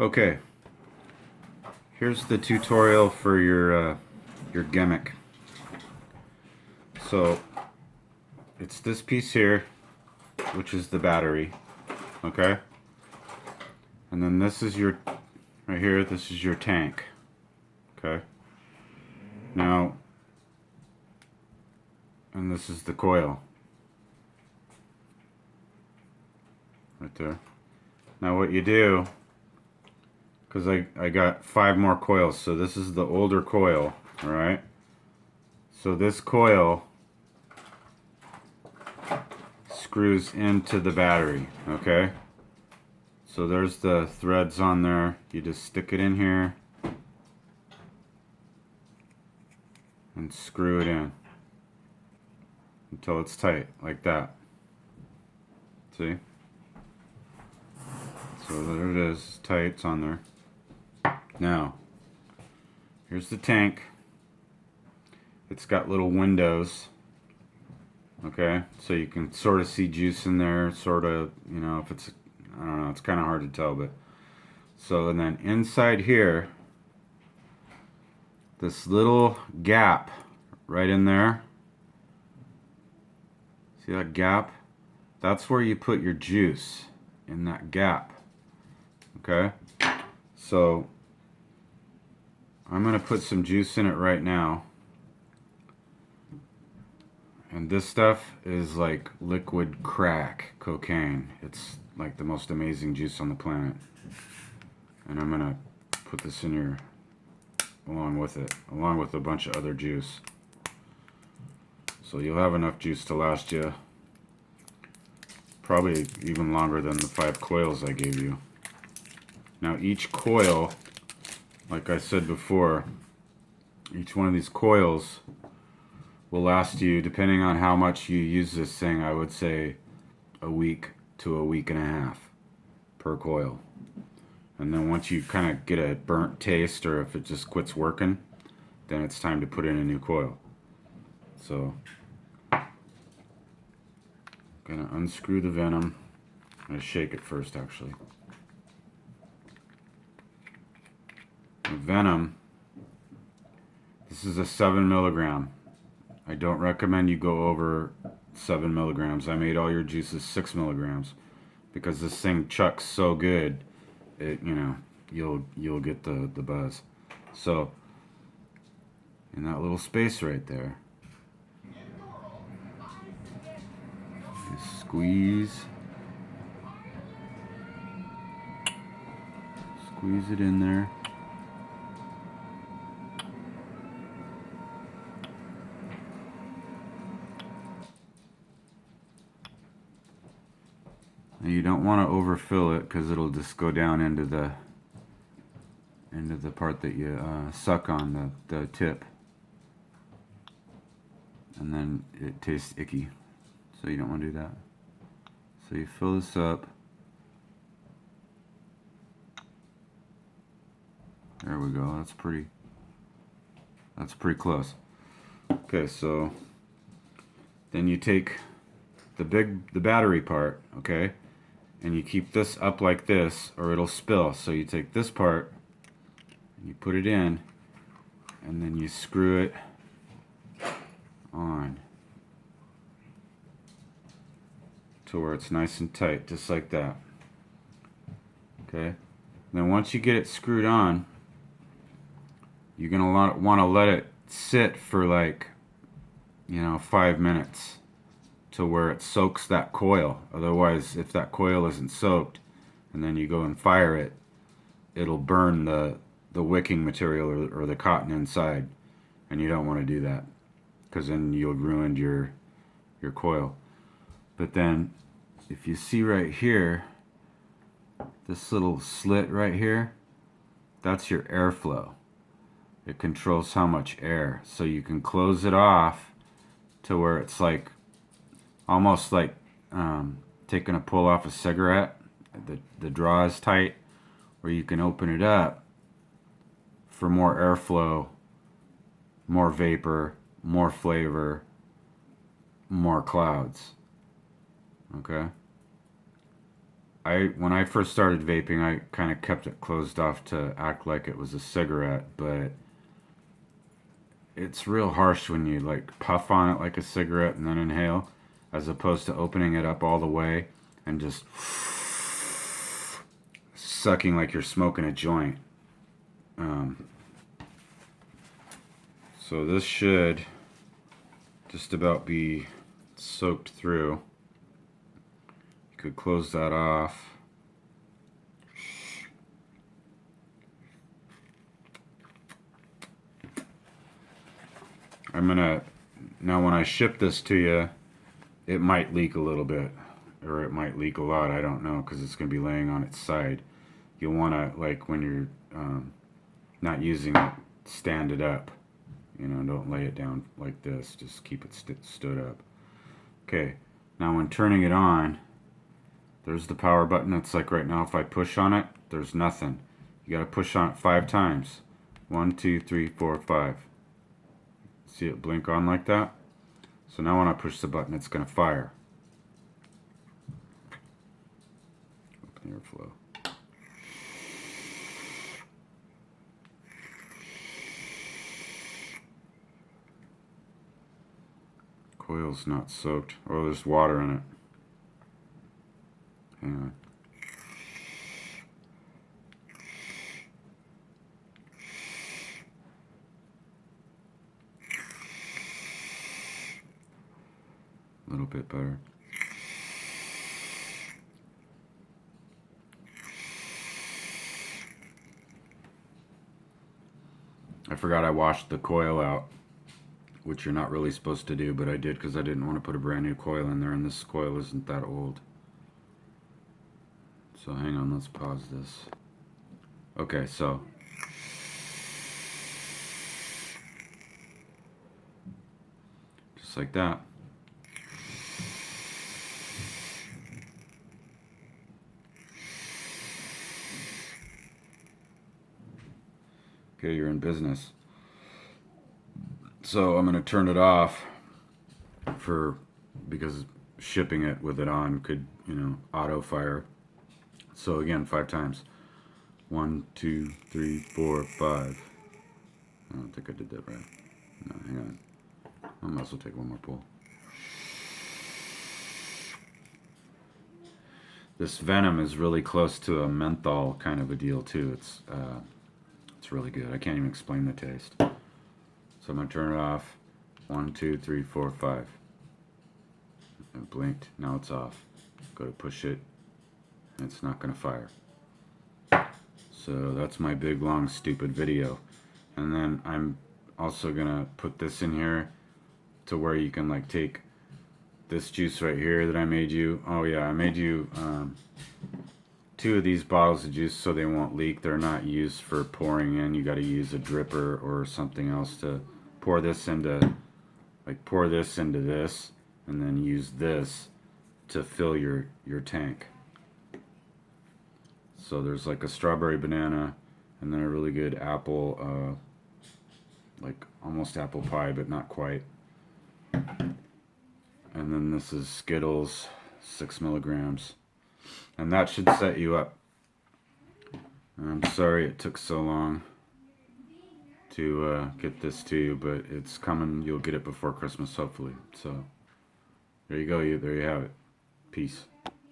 Okay, here's the tutorial for your gimmick. So it's this piece here, which is the battery, okay? And then this is your, right here, this is your tank, okay? Now, and this is the coil, right there. Now what you do, because I got 5 more coils, so this is the older coil, alright? So this coil screws into the battery, okay? So there's the threads on there. You just stick it in here and screw it in until it's tight, like that. See? So there it is, it's tight, it's on there. Now, here's the tank. It's got little windows, okay? So you can sort of see juice in there, sort of, you know, if it's, I don't know, it's kind of hard to tell, but. So, and then inside here, this little gap right in there, see that gap? That's where you put your juice, in that gap, okay? So, I'm going to put some juice in it right now. And this stuff is like liquid crack cocaine. It's like the most amazing juice on the planet. And I'm going to put this in here along with it, along with a bunch of other juice. So you'll have enough juice to last you probably even longer than the 5 coils I gave you. Now each coil, like I said before, each one of these coils will last you, depending on how much you use this thing, I would say a week to a week and a half per coil. And then once you kind of get a burnt taste, or if it just quits working, then it's time to put in a new coil. So, gonna unscrew the venom. I'm gonna shake it first, actually. The venom, this is a 7 milligram. I don't recommend you go over 7 milligrams. I made all your juices 6 milligrams because this thing chucks so good, it, you know, you'll get the buzz. So in that little space right there, you squeeze it in there. You don't want to overfill it because it'll just go down into the part that you suck on, the tip, and then it tastes icky, so you don't want to do that. So you fill this up. There we go. That's pretty close. Okay, so then you take the battery part, okay, and you keep this up like this or it'll spill. So you take this part and you put it in, and then you screw it on to where it's nice and tight, just like that. Okay, and then once you get it screwed on, you're gonna want to let it sit for like, you know, 5 minutes to where it soaks that coil. Otherwise, if that coil isn't soaked and then you go and fire it, it'll burn the wicking material or the cotton inside, and you don't want to do that because then you'll ruin your coil. But then if you see right here, this little slit right here, that's your airflow. It controls how much air, so you can close it off to where it's like almost like taking a pull off a cigarette. The draw is tight, where you can open it up for more airflow, more vapor, more flavor, more clouds. Okay? when I first started vaping, I kind of kept it closed off to act like it was a cigarette, but it's real harsh when you like puff on it like a cigarette and then inhale, as opposed to opening it up all the way and just sucking like you're smoking a joint. So this should just about be soaked through. You could close that off. Now when I ship this to you, it might leak a little bit, or it might leak a lot, I don't know, because it's going to be laying on its side. You'll want to, like when you're not using it, stand it up. You know, don't lay it down like this, just keep it stood up. Okay, now when turning it on, there's the power button. It's like right now, if I push on it, there's nothing. You got to push on it 5 times. 1, 2, 3, 4, 5. See it blink on like that? So now when I push the button, it's going to fire. Open airflow. Coil's not soaked. Oh, there's water in it. Hang on. A little bit better. I forgot I washed the coil out, which you're not really supposed to do, but I did because I didn't want to put a brand new coil in there, and this coil isn't that old. So hang on, let's pause this. Okay, so just like that. Okay, you're in business. So I'm gonna turn it off because shipping it with it on could, auto fire. So again, 5 times. 1, 2, 3, 4, 5. I don't think I did that right. No, hang on. I might as well take one more pull. This venom is really close to a menthol kind of a deal too. It's really good. I can't even explain the taste. So I'm gonna turn it off. 1, 2, 3, 4, 5. It blinked. Now it's off. Go to push it. It's not gonna fire. So that's my big long stupid video. And then I'm also gonna put this in here to where you can like take this juice right here that I made you. Oh yeah, I made you 2 of these bottles of juice so they won't leak. They're not used for pouring in. You got to use a dripper or something else to pour this into, pour this into this, and then use this to fill your tank. So there's like a strawberry banana, and then a really good apple, like almost apple pie, but not quite. And then this is Skittles, 6 milligrams. And that should set you up. I'm sorry it took so long to get this to you, but it's coming. You'll get it before Christmas, hopefully. So there you go. There you have it. Peace.